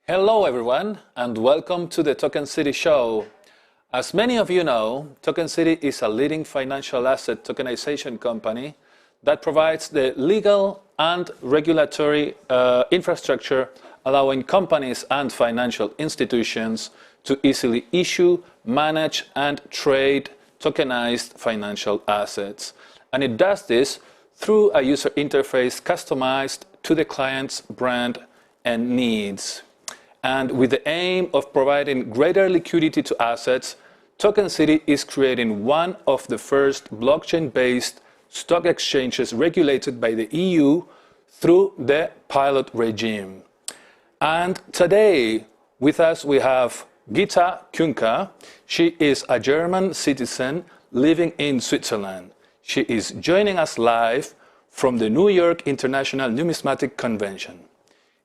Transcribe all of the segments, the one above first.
Hello everyone and welcome to the Token City show. As many of you know, Token City is a leading financial asset tokenization company that provides the legal and regulatory infrastructure allowing companies and financial institutions to easily issue, manage and trade tokenized financial assets. And it does this through a user interface customized to the client's brand and needs. And with the aim of providing greater liquidity to assets, Token City is creating one of the first blockchain-based stock exchanges regulated by the EU through the pilot regime. And today with us we have Gitta Küenker. She is a German citizen living in Switzerland. She is joining us live from the New York International Numismatic Convention.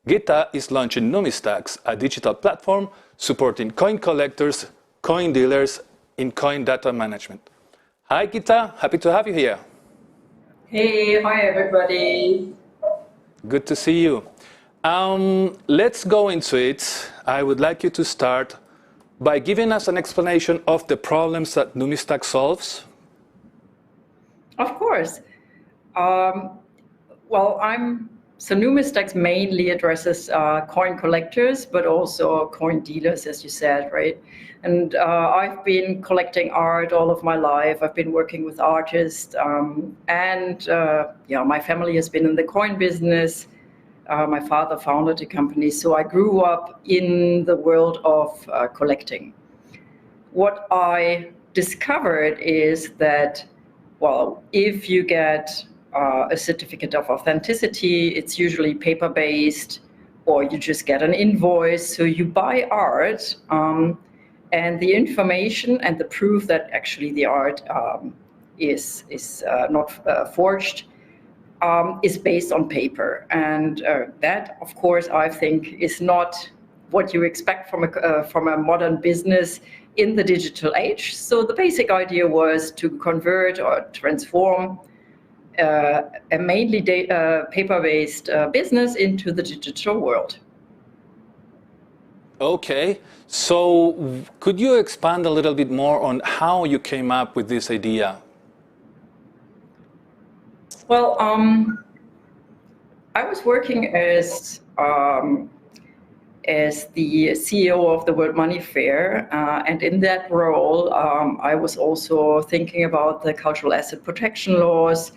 Gitta is launching Numisstaxx, a digital platform supporting coin collectors, coin dealers in coin data management. Hi Gitta, happy to have you here. Hey, hi everybody. Good to see you. Let's go into it. I would like you to start by giving us an explanation of the problems that Numisstaxx solves. Of course. So Numisstaxx mainly addresses coin collectors, but also coin dealers, as you said, right? And I've been collecting art all of my life. I've been working with artists, my family has been in the coin business. My father founded a company, so I grew up in the world of collecting. What I discovered is that, well, if you get a certificate of authenticity, it's usually paper-based, or you just get an invoice. So you buy art, and the information and the proof that actually the art is not forged is based on paper. And that, of course, I think is not what you expect from a modern business in the digital age. So the basic idea was to convert or transform a mainly paper-based business into the digital world. Okay, so could you expand a little bit more on how you came up with this idea? Well, I was working as the CEO of the World Money Fair, and in that role, I was also thinking about the cultural asset protection laws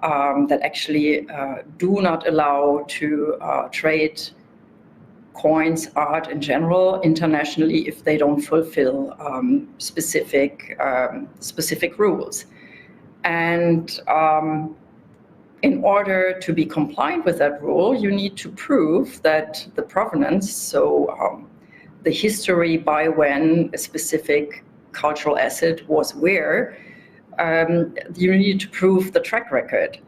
that actually do not allow to trade coins, art in general, internationally if they don't fulfill specific rules. And in order to be compliant with that rule, you need to prove that the provenance, so the history by when a specific cultural asset was where, you need to prove the track record.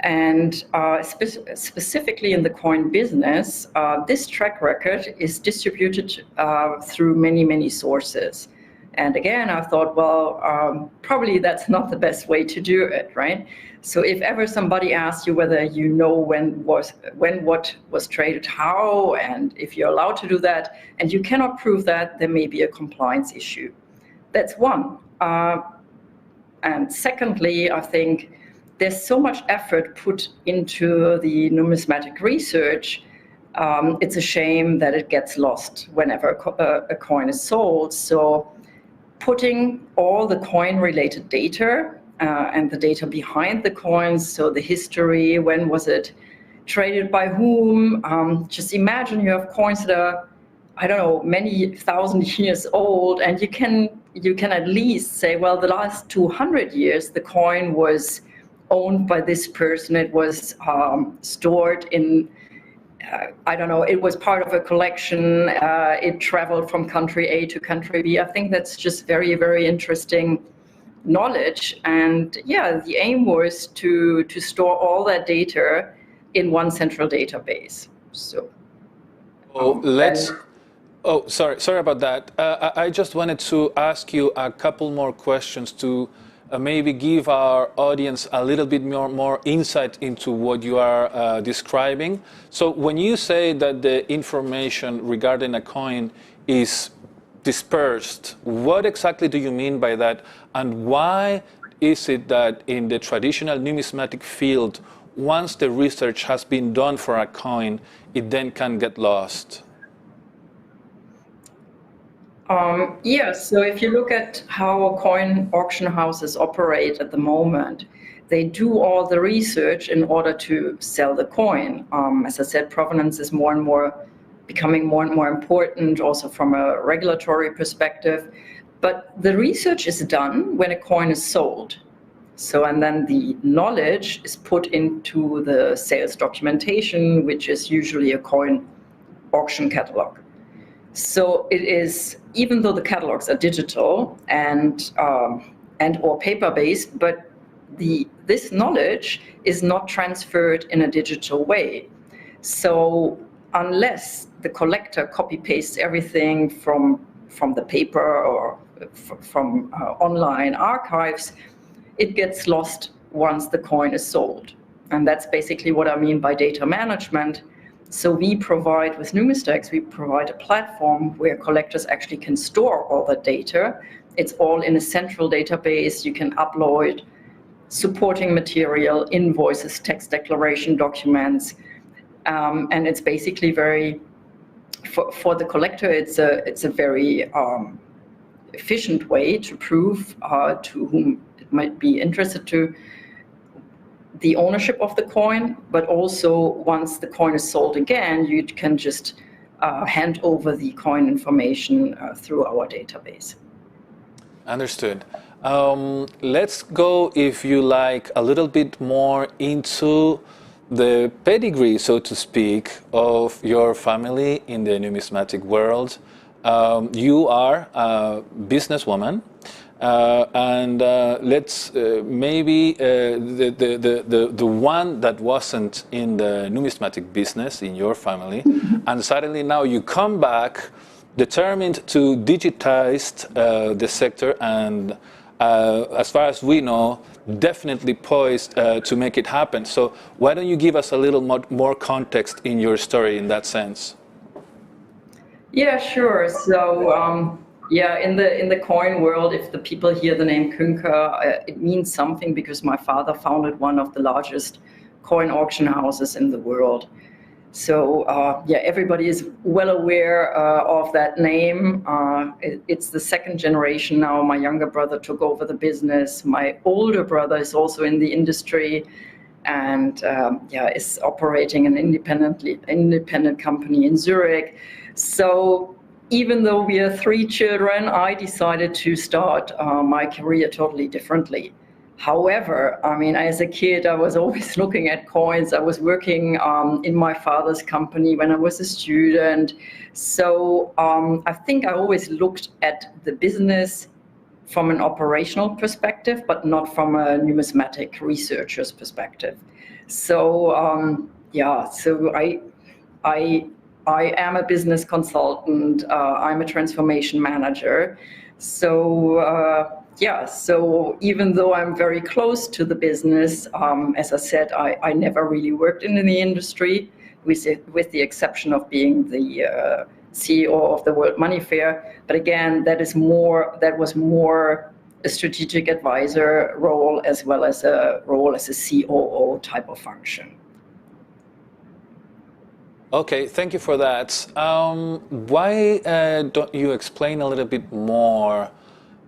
And specifically in the coin business, this track record is distributed through many, many sources. And again, I thought, well, probably that's not the best way to do it, right? So if ever somebody asks you whether you know when what was traded, how, and if you're allowed to do that, and you cannot prove that, there may be a compliance issue. That's one. And secondly, I think there's so much effort put into the numismatic research. It's a shame that it gets lost whenever a coin is sold. So putting all the coin-related data and the data behind the coins, so the history, when was it traded by whom, just imagine you have coins that are, I don't know, many thousand years old, and you can at least say, well, the last 200 years, the coin was owned by this person, it was stored in, I don't know, it was part of a collection, it traveled from country A to country B. I think that's just very, very interesting knowledge. And yeah, the aim was to store all that data in one central database. So sorry about that. I just wanted to ask you a couple more questions to maybe give our audience a little bit more insight into what you are describing. So when you say that the information regarding a coin is dispersed, what exactly do you mean by that? And why is it that in the traditional numismatic field, once the research has been done for a coin, it then can get lost? Yes, so if you look at how coin auction houses operate at the moment, they do all the research in order to sell the coin. As I said, provenance is becoming more and more important, also from a regulatory perspective. But the research is done when a coin is sold. So, and then the knowledge is put into the sales documentation, which is usually a coin auction catalog. So it is, even though the catalogs are digital and or paper-based, but this knowledge is not transferred in a digital way. So unless the collector copy-pastes everything from the paper or from online archives, it gets lost once the coin is sold. And that's basically what I mean by data management. So we provide, with Numisstaxx, we provide a platform where collectors actually can store all the data. It's all in a central database. You can upload supporting material, invoices, tax declaration documents, and it's basically very, for the collector, it's a very efficient way to prove to whom it might be interested to the ownership of the coin, but also once the coin is sold again, you can just hand over the coin information through our database. Understood. Let's go, if you like, a little bit more into the pedigree, so to speak, of your family in the numismatic world. You are a businesswoman. And let's maybe the one that wasn't in the numismatic business in your family, and suddenly now you come back determined to digitize the sector, and as far as we know, definitely poised to make it happen. So why don't you give us a little more context in your story in that sense? Yeah, sure. So yeah, in the coin world, if the people hear the name Küenker, it means something, because my father founded one of the largest coin auction houses in the world. So yeah, everybody is well aware of that name. It's the second generation now. My younger brother took over the business. My older brother is also in the industry, and yeah, is operating an independent company in Zurich. So even though we are 3 children, I decided to start my career totally differently. However, I mean, as a kid, I was always looking at coins. I was working in my father's company when I was a student. So I think I always looked at the business from an operational perspective, but not from a numismatic researcher's perspective. So yeah, so I am a business consultant. I'm a transformation manager. So yeah, so even though I'm very close to the business, as I said, I never really worked in the industry, with the exception of being the CEO of the World Money Fair. But again, that was more a strategic advisor role, as well as a role as a COO type of function. Okay, thank you for that. Why don't you explain a little bit more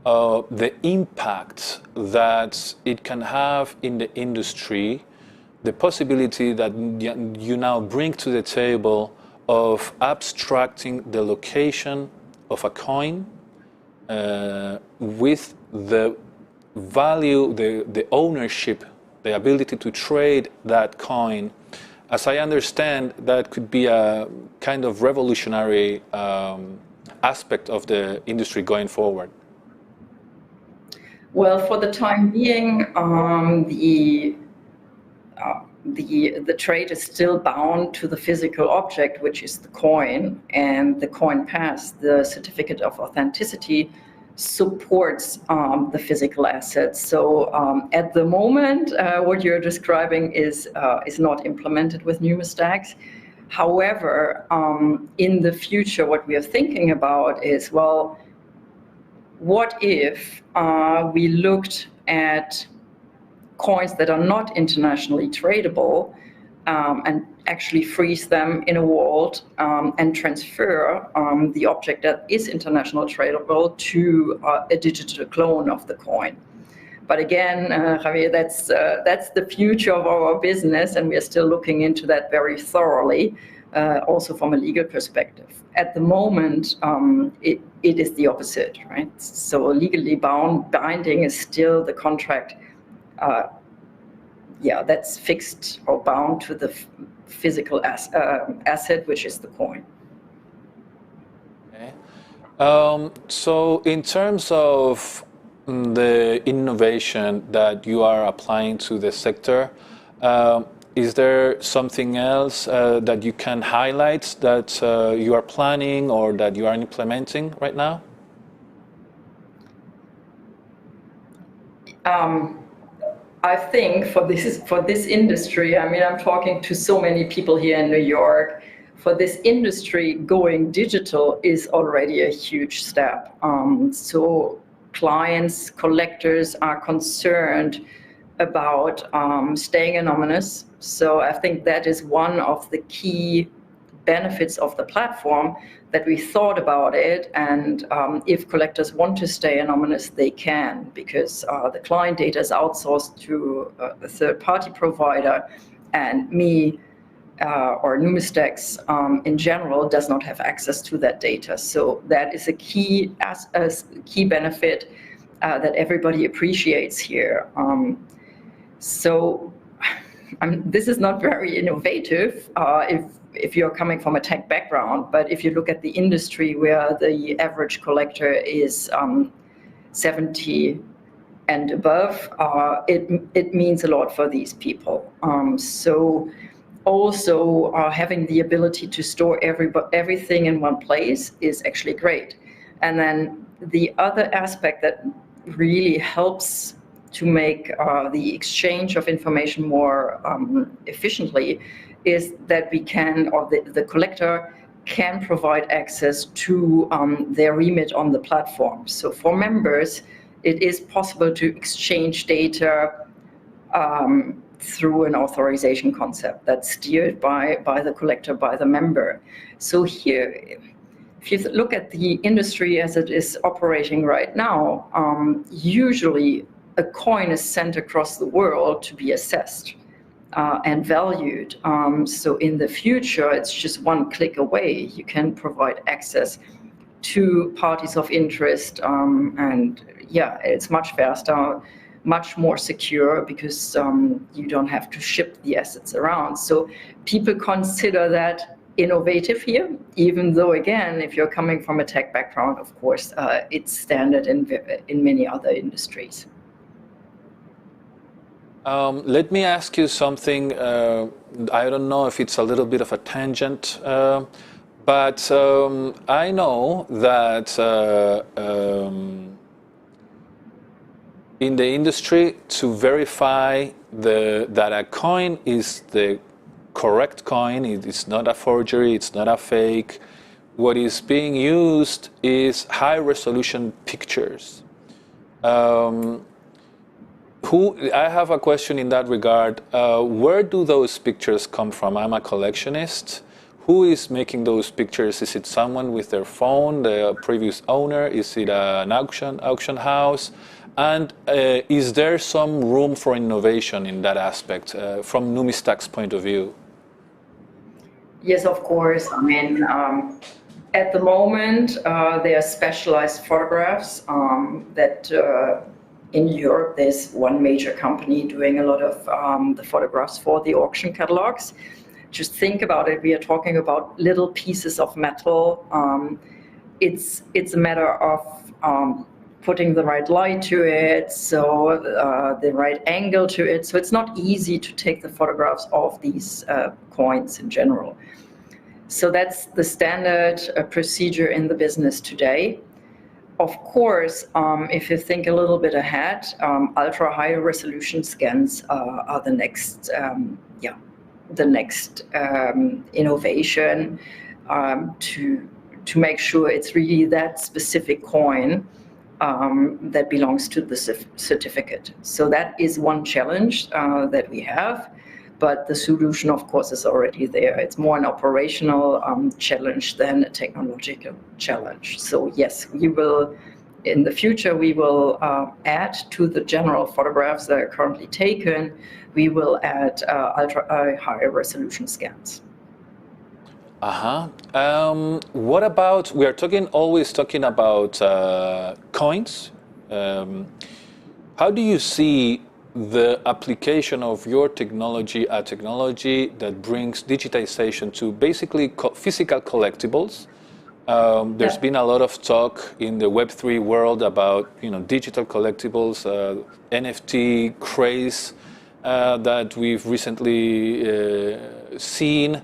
the impact that it can have in the industry, the possibility that you now bring to the table of abstracting the location of a coin with the value, the ownership, the ability to trade that coin. As I understand, that could be a kind of revolutionary aspect of the industry going forward. Well, for the time being, the trade is still bound to the physical object, which is the coin, and the coin pass, the certificate of authenticity, supports the physical assets. So at the moment, what you're describing is not implemented with Numisstaxx. However, in the future, what we are thinking about is, well, what if we looked at coins that are not internationally tradable and actually freeze them in a vault and transfer the object that is international tradable to a digital clone of the coin. But again, Javier, that's the future of our business, and we are still looking into that very thoroughly, also from a legal perspective. At the moment, it is the opposite, right? So legally binding is still the contract that's fixed or bound to the physical asset, which is the coin. Okay. So in terms of the innovation that you are applying to the sector, is there something else that you can highlight that you are planning or that you are implementing right now? I think for this industry, I mean, I'm talking to so many people here in New York. For this industry, going digital is already a huge step. So clients, collectors are concerned about staying anonymous. So I think that is one of the key benefits of the platform, that we thought about it, and if collectors want to stay anonymous, they can, because the client data is outsourced to a third-party provider, and me or Numisstaxx in general does not have access to that data. So that is a key benefit that everybody appreciates here. This is not very innovative if you're coming from a tech background, but if you look at the industry where the average collector is 70 and above, it means a lot for these people. So also having the ability to store everything in one place is actually great. And then the other aspect that really helps to make the exchange of information more efficiently is that we can, or the collector can provide access to their remit on the platform. So for members, it is possible to exchange data through an authorization concept that's steered by the collector, by the member. So here, if you look at the industry as it is operating right now, usually a coin is sent across the world to be assessed and valued. So in the future, it's just one click away. You can provide access to parties of interest, and it's much faster, much more secure, because you don't have to ship the assets around. So people consider that innovative here, even though, again, if you're coming from a tech background, of course, it's standard in many other industries. Let me ask you something. I don't know if it's a little bit of a tangent, but I know that in the industry, to verify that a coin is the correct coin, it's not a forgery, it's not a fake, what is being used is high-resolution pictures. I have a question in that regard. Where do those pictures come from? I'm a collectionist. Who is making those pictures? Is it someone with their phone, the previous owner? Is it an auction house? And is there some room for innovation in that aspect from Numisstaxx point of view? Yes, of course. I mean, at the moment, there are specialized photographs that in Europe, there's one major company doing a lot of the photographs for the auction catalogs. Just think about it. We are talking about little pieces of metal. It's a matter of putting the right light to it, so the right angle to it. So it's not easy to take the photographs of these coins in general. So that's the standard procedure in the business today. of course, if you think a little bit ahead, ultra high resolution scans are the next, innovation to make sure it's really that specific coin that belongs to the certificate. So that is one challenge that we have, but the solution, of course, is already there. It's more an operational challenge than a technological challenge. So yes, we will, in the future, we will add to the general photographs that are currently taken, we will add ultra high resolution scans. What about, we are always talking about coins. How do you see the application of your technology, a technology that brings digitization to basically physical collectibles? There's been a lot of talk in the Web3 world about digital collectibles, NFT craze that we've recently seen.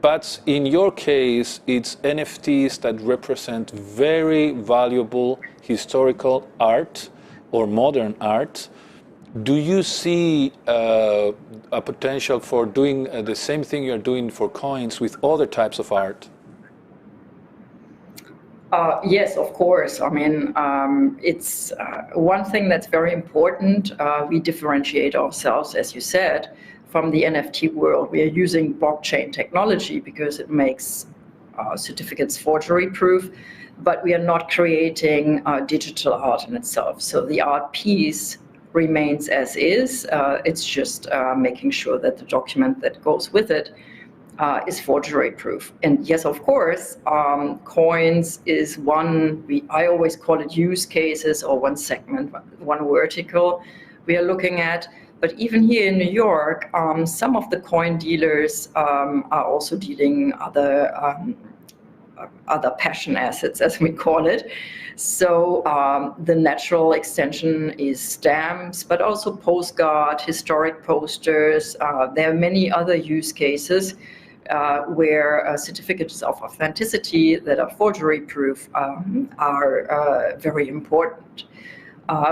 But in your case, it's NFTs that represent very valuable historical art or modern art. Do you see a potential for doing the same thing you're doing for coins with other types of art? Yes, of course. I mean, it's one thing that's very important. We differentiate ourselves, as you said, from the NFT world. We are using blockchain technology because it makes certificates forgery-proof, but we are not creating digital art in itself. So the art piece remains as is. It's just making sure that the document that goes with it is forgery-proof. And yes, of course, coins is one, I always call it use cases, or one segment, one vertical we are looking at. But even here in New York, some of the coin dealers are also dealing other passion assets, as we call it. So the natural extension is stamps, but also postcard, historic posters. There are many other use cases where certificates of authenticity that are forgery-proof are very important.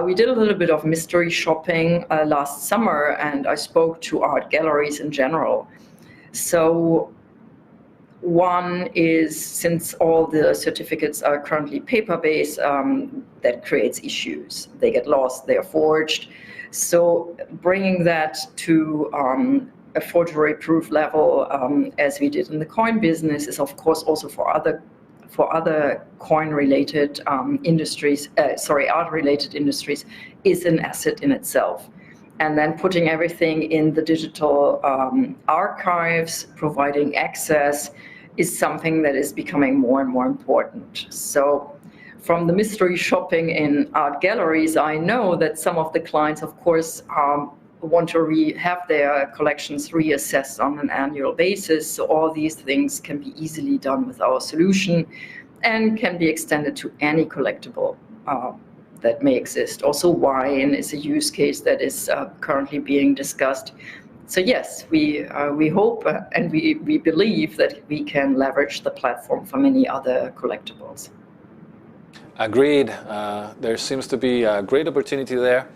We did a little bit of mystery shopping last summer, and I spoke to art galleries in general. So one is, since all the certificates are currently paper-based, that creates issues. They get lost, they are forged. So bringing that to a forgery-proof level, as we did in the coin business, is of course also for other coin-related industries, art-related industries, is an asset in itself. And then putting everything in the digital archives, providing access, is something that is becoming more and more important. So from the mystery shopping in art galleries, I know that some of the clients, of course, want to have their collections reassessed on an annual basis. So all these things can be easily done with our solution and can be extended to any collectible that may exist. Also, wine is a use case that is currently being discussed. So yes, we hope and we believe that we can leverage the platform for many other collectibles. Agreed. There seems to be a great opportunity there.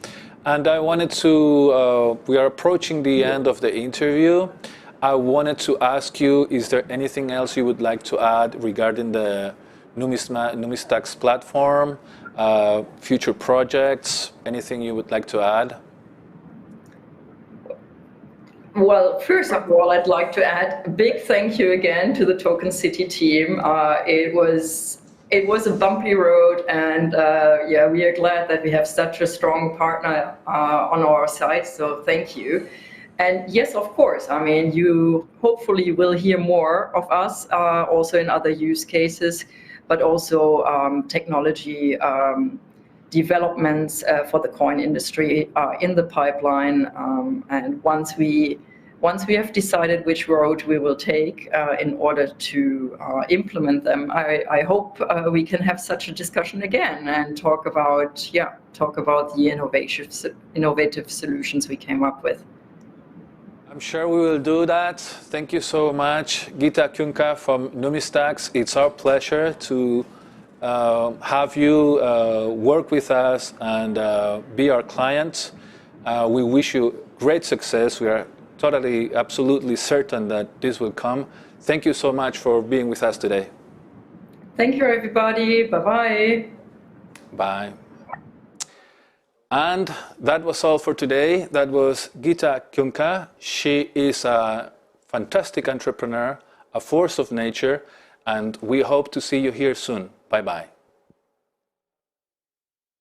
And I wanted to, we are approaching the end of the interview. I wanted to ask you, is there anything else you would like to add regarding the Numismatics platform, future projects, anything you would like to add? Well, first of all, I'd like to add a big thank you again to the Token City team. It was a bumpy road, and yeah, we are glad that we have such a strong partner on our side, so thank you. And yes, of course, I mean, you hopefully will hear more of us also in other use cases, but also technology developments for the coin industry in the pipeline. And once we have decided which road we will take in order to implement them, I hope we can have such a discussion again and talk about the innovative solutions we came up with. I'm sure we will do that. Thank you so much, Gitta Küenker from Numisstaxx. It's our pleasure to have you work with us and be our clients. We wish you great success. We are totally, absolutely certain that this will come. Thank you so much for being with us today. Thank you, everybody. Bye-bye. Bye. And that was all for today. That was Gitta Küenker. She is a fantastic entrepreneur, a force of nature, and we hope to see you here soon. Bye-bye.